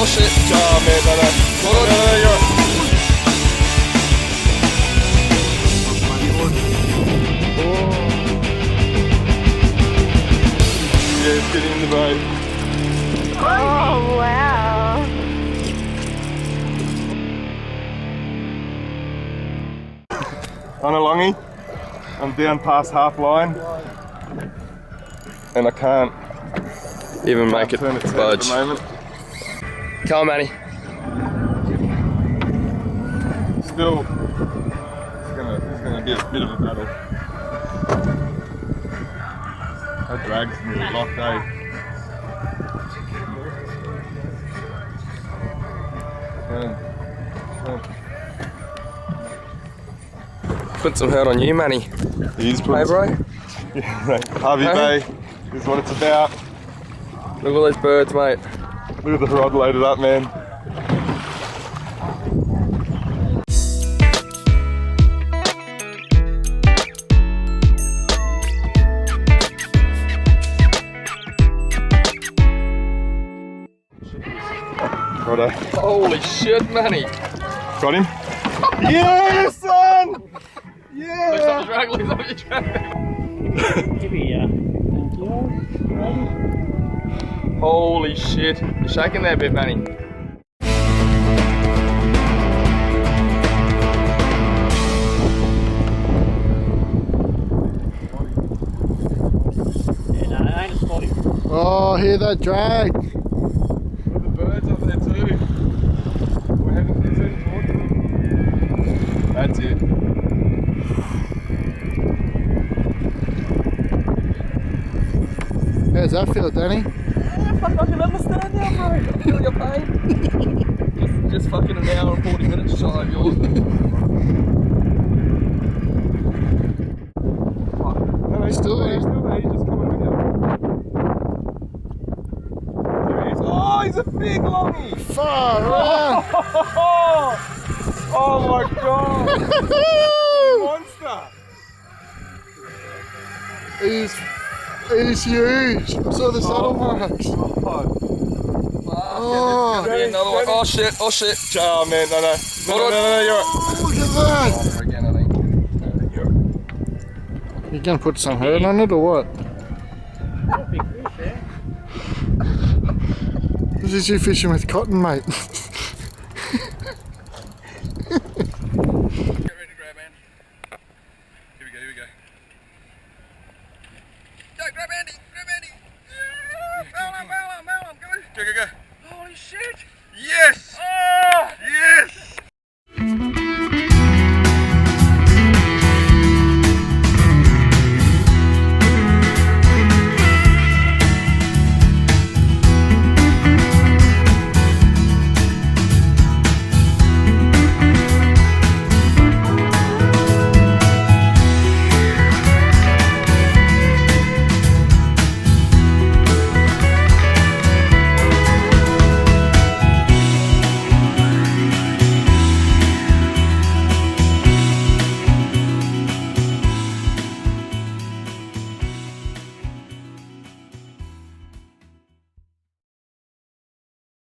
oh shit. Oh man, no, you're right. Yeah, it's getting in the boat. Oh, wow. On a longie, I'm down past half line, and I can't Even make it turn its head at budge. the moment. Come on, Manny. Still, it's gonna be a bit of a battle. That drag's nearly locked, eh? Put some hurt on you, Manny. He's Hey, bro. Yeah, right. Hervey Bay is what it's about. Look at all those birds, mate. Look at the rod loaded up, man. Righto. Holy shit, Manny. Got him? Yeah, son! Looks Yeah! like a drag, looks like a drag. Holy shit. You're shaking there a bit, Manny. Oh, hear that drag. Look at the birds up there too. We're heading towards them. That's it. How's that feel, Danny? I can understand now, bro. I feel your pain. just fucking an hour and 40 minutes shy of yours. No, he's Still there. He's still there. He's just coming with you. There he is. Oh, he's a big longie. Far out. Oh my god. Monster. He's huge. I saw the saddle marks. Oh, Be another one. Oh shit, oh shit. Oh man, no, Hold on. you're right. look at that. Over again, I think. You gonna put some hurt on it or what? This is you fishing with cotton, mate.